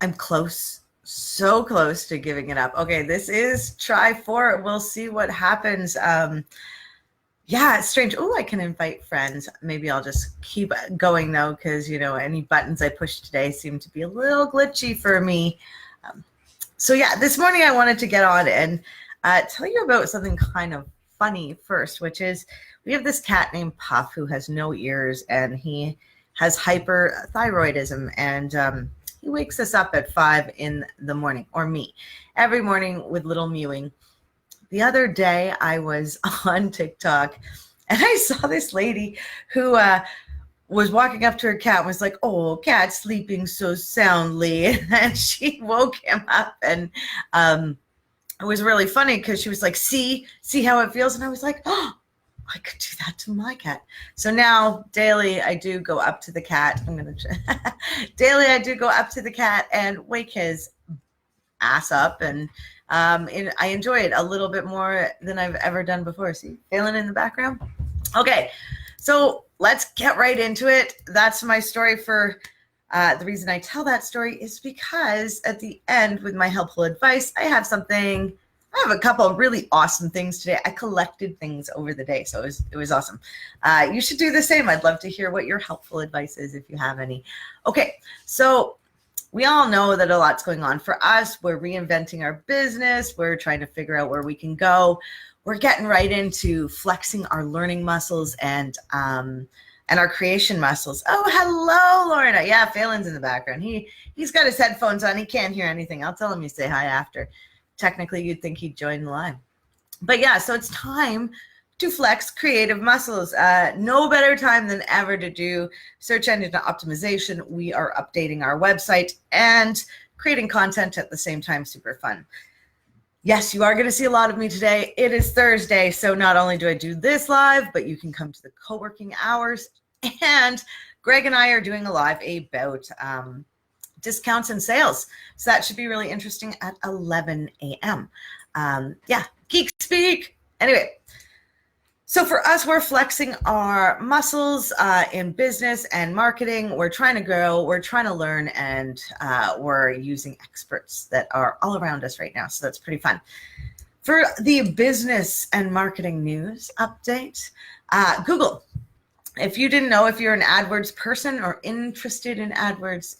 I'm close, so close to giving it up. Okay, this is try 4. We'll see what happens. Yeah, it's strange. Oh, I can invite friends. Maybe I'll just keep going though, because any buttons I pushed today seem to be a little glitchy for me. So yeah, this morning I wanted to get on and tell you about something kind of funny first, which is we have this cat named Puff who has no ears, and he has hyperthyroidism, and he wakes us up at 5 in the morning, or me, every morning with little mewing. The other day I was on TikTok and I saw this lady who was walking up to her cat and was like, "Oh, cat's sleeping so soundly." And she woke him up, and it was really funny because she was like, see how it feels. And I was like, oh, I could do that to my cat. So now daily I do go up to the cat. Daily I do go up to the cat and wake his ass up, and I enjoy it a little bit more than I've ever done before. See, Phelan in the background. Okay, so let's get right into it. That's my story. For the reason I tell that story is because at the end, with my helpful advice, I have a couple of really awesome things today. I collected things over the day, so it was awesome. You should do the same. I'd love to hear what your helpful advice is if you have any. Okay, so we all know that a lot's going on for us. We're reinventing our business. We're trying to figure out where we can go. We're getting right into flexing our learning muscles and our creation muscles. Oh, hello, Lorna. Yeah, Phelan's in the background. He's got his headphones on. He can't hear anything. I'll tell him you say hi after. Technically, you'd think he'd join the live. But yeah, so it's time to flex creative muscles. No better time than ever to do search engine optimization. We are updating our website and creating content at the same time. Super fun. Yes, you are going to see a lot of me today. It is Thursday, so not only do I do this live, but you can come to the co-working hours. And Greg and I are doing a live about discounts and sales. So that should be really interesting at 11 a.m. Yeah, geek speak. Anyway. So for us, we're flexing our muscles in business and marketing. We're trying to grow, we're trying to learn, and we're using experts that are all around us right now. So that's pretty fun. For the business and marketing news update, Google. If you didn't know, if you're an AdWords person or interested in AdWords,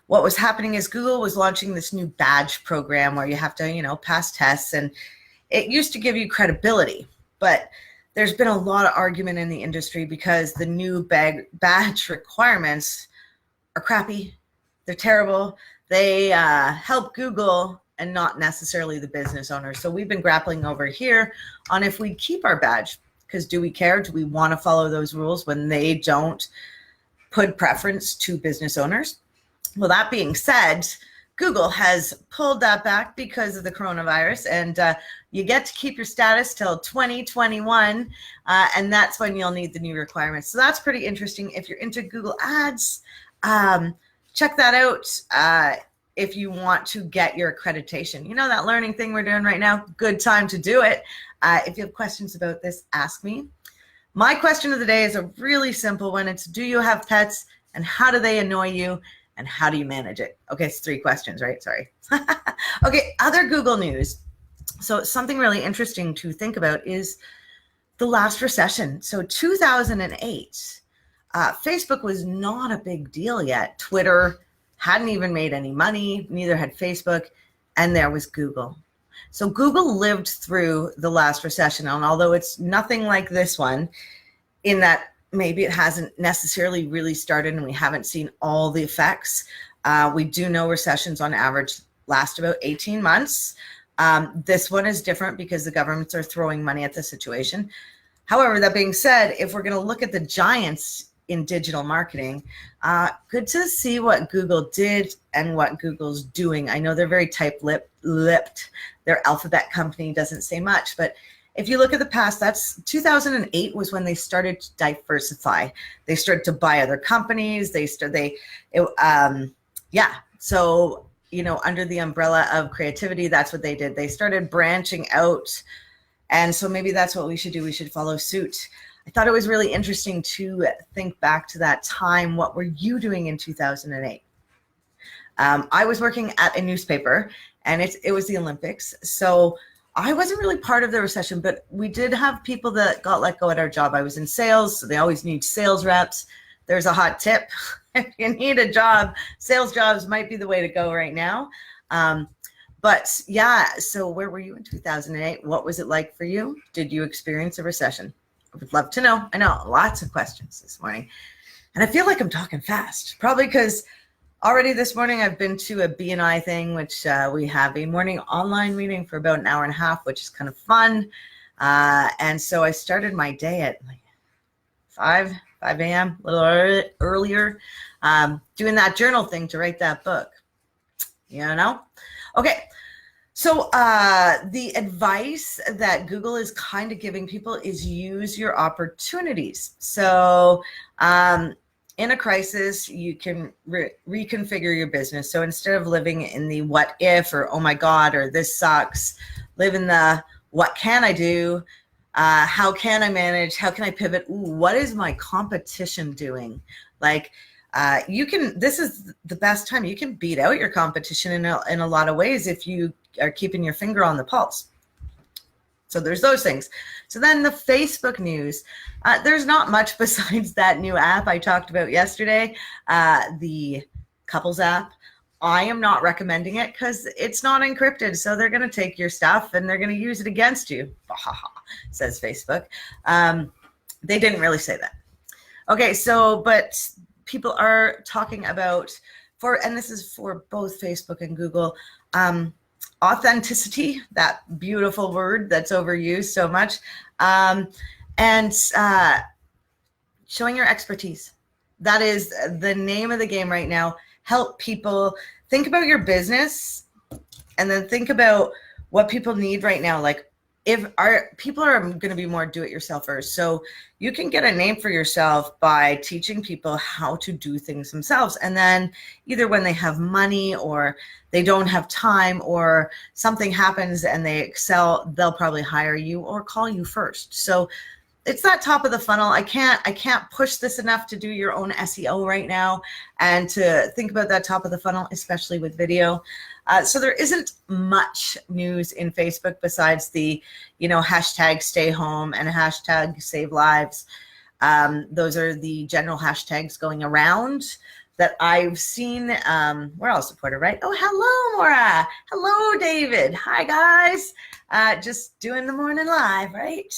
what was happening is Google was launching this new badge program where you have to, pass tests, and it used to give you credibility. But there's been a lot of argument in the industry because the new badge requirements are crappy. They're terrible. They help Google and not necessarily the business owner. So we've been grappling over here on if we keep our badge, because do we care? Do we want to follow those rules when they don't put preference to business owners? Well, that being said, Google has pulled that back because of the coronavirus, and you get to keep your status till 2021, and that's when you'll need the new requirements. So that's pretty interesting. If you're into Google Ads, check that out if you want to get your accreditation. You know, that learning thing we're doing right now, good time to do it. If you have questions about this, ask me. My question of the day is a really simple one. It's, do you have pets, and how do they annoy you? And how do you manage it? Okay, it's 3 questions, right? Sorry. Okay, other Google news. So something really interesting to think about is the last recession. So 2008, Facebook was not a big deal yet. Twitter hadn't even made any money, neither had Facebook, and there was Google. So Google lived through the last recession, and although it's nothing like this one, in that maybe it hasn't necessarily really started and we haven't seen all the effects. We do know recessions on average last about 18 months. This one is different because the governments are throwing money at the situation. However, that being said, if we're going to look at the giants in digital marketing, good to see what Google did and what Google's doing. I know they're very tight-lipped. Their Alphabet company doesn't say much, but if you look at the past, that's 2008 was when they started to diversify. They started to buy other companies. So, under the umbrella of creativity, that's what they did. They started branching out. And so maybe that's what we should do. We should follow suit. I thought it was really interesting to think back to that time. What were you doing in 2008? I was working at a newspaper, and it was the Olympics. So I wasn't really part of the recession, but we did have people that got let go at our job. I was in sales, so they always need sales reps. There's a hot tip. If you need a job, sales jobs might be the way to go right now. But yeah, so where were you in 2008? What was it like for you? Did you experience a recession? I would love to know. I know lots of questions this morning. And I feel like I'm talking fast, probably because already this morning I've been to a BNI thing, which we have a morning online meeting for about an hour and a half, which is kind of fun. And so I started my day at like 5 a.m., a little earlier, doing that journal thing to write that book, you know? Okay, so the advice that Google is kind of giving people is use your opportunities. So in a crisis, you can reconfigure your business. So instead of living in the what if or oh my God or this sucks, live in the what can I do? How can I manage? How can I pivot? Ooh, what is my competition doing? Like this is the best time. You can beat out your competition in a lot of ways if you are keeping your finger on the pulse. So there's those things. So then the Facebook news, there's not much besides that new app I talked about yesterday, the couples app. I am not recommending it because it's not encrypted. So they're going to take your stuff and they're going to use it against you, says Facebook. They didn't really say that. Okay, so, but people are talking about, and this is for both Facebook and Google, authenticity, that beautiful word that's overused so much, and showing your expertise. That is the name of the game right now. Help people think about your business and then think about what people need right now. Like if people are going to be more do-it-yourselfers. So you can get a name for yourself by teaching people how to do things themselves. And then either when they have money or they don't have time or something happens and they excel, they'll probably hire you or call you first. So it's that top of the funnel. I can't push this enough to do your own SEO right now and to think about that top of the funnel, especially with video. So there isn't much news in Facebook besides the, hashtag stay home and hashtag save lives. Those are the general hashtags going around that I've seen. We're all supported, right? Oh, hello, Maura. Hello, David. Hi, guys. Just doing the morning live, right?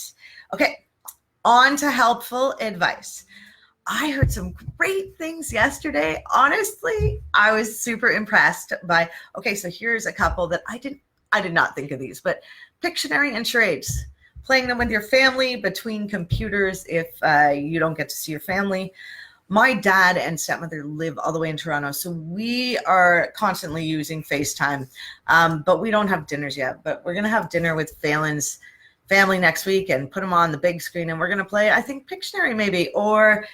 Okay. On to helpful advice. I heard some great things yesterday. Honestly, I was super impressed by, okay, so here's a couple that I did not think of these, but Pictionary and charades, playing them with your family between computers if you don't get to see your family. My dad and stepmother live all the way in Toronto, so we are constantly using FaceTime, but we don't have dinners yet, but we're going to have dinner with Phelan's family next week and put them on the big screen, and we're going to play, I think, Pictionary maybe, or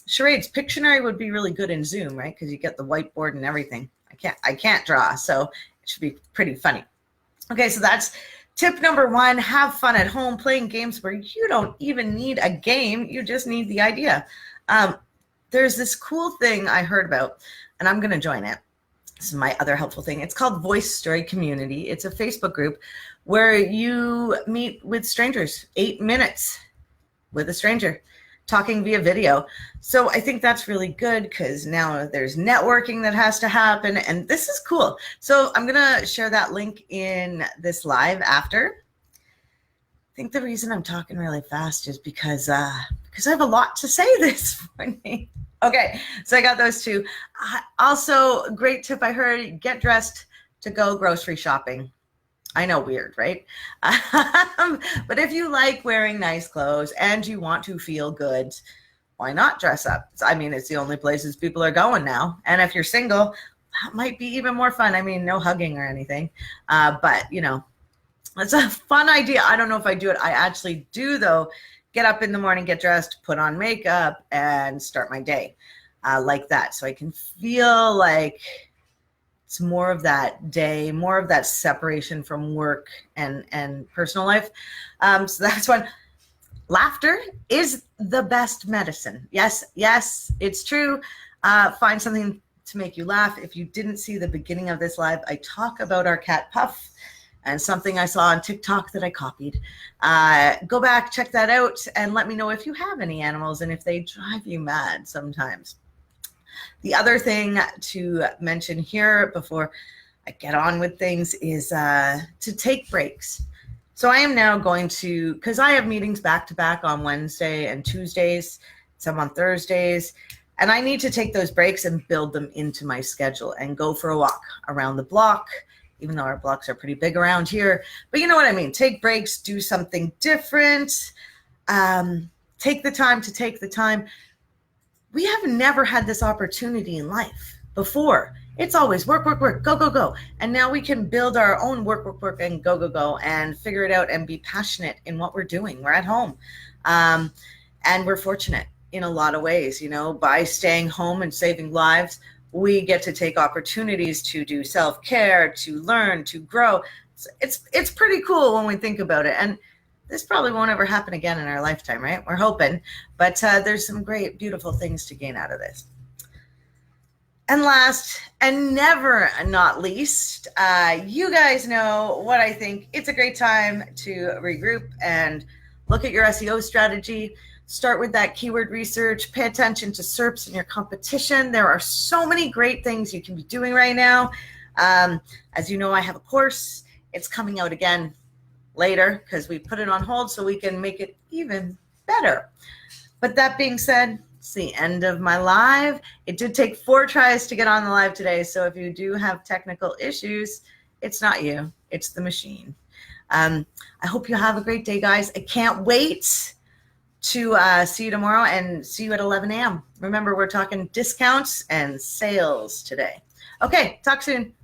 charades. Pictionary would be really good in Zoom, right? Because you get the whiteboard and everything. I can't draw, so it should be pretty funny. Okay, so that's tip number 1. Have fun at home playing games where you don't even need a game. You just need the idea. There's this cool thing I heard about, and I'm going to join it. This is my other helpful thing. It's called VoiceStory Community. It's a Facebook group where you meet with strangers, 8 minutes with a stranger, talking via video. So I think that's really good because now there's networking that has to happen, and this is cool. So I'm going to share that link in this live after. I think the reason I'm talking really fast is because I have a lot to say this morning. Okay, so I got those two. Also, great tip I heard, get dressed to go grocery shopping. I know, weird, right? But if you like wearing nice clothes and you want to feel good, why not dress up? I mean, it's the only places people are going now. And if you're single, that might be even more fun. I mean, no hugging or anything. But, it's a fun idea. I don't know if I do it. I actually do, though. Get up in the morning, get dressed, put on makeup, and start my day like that. So I can feel like it's more of that day, more of that separation from work and personal life. So that's one. Laughter is the best medicine. Yes, it's true. Find something to make you laugh. If you didn't see the beginning of this live, I talk about our cat Puff and something I saw on TikTok that I copied. Go back, check that out, and let me know if you have any animals and if they drive you mad sometimes. The other thing to mention here before I get on with things is to take breaks. So I am now going to, because I have meetings back to back on Wednesday and Tuesdays, some on Thursdays, and I need to take those breaks and build them into my schedule and go for a walk around the block, even though our blocks are pretty big around here. But you know what I mean? Take breaks, do something different, take the time to take the time. We have never had this opportunity in life before. It's always work, work, work, go, go, go. And now we can build our own work, work, work, and go, go, go, and figure it out and be passionate in what we're doing. We're at home. And we're fortunate in a lot of ways, you know, by staying home and saving lives. We get to take opportunities to do self-care, to learn, to grow. It's pretty cool when we think about it. And this probably won't ever happen again in our lifetime, right? We're hoping. But there's some great, beautiful things to gain out of this. And last and never not least, you guys know what I think. It's a great time to regroup and look at your SEO strategy. Start with that keyword research. Pay attention to SERPs in your competition. There are so many great things you can be doing right now. As you know, I have a course. It's coming out again later because we put it on hold so we can make it even better. But that being said, it's the end of my live. It did take 4 tries to get on the live today. So if you do have technical issues, it's not you, it's the machine. I hope you have a great day, guys. I can't wait to see you tomorrow and see you at 11 a.m. Remember, we're talking discounts and sales today. Okay, talk soon.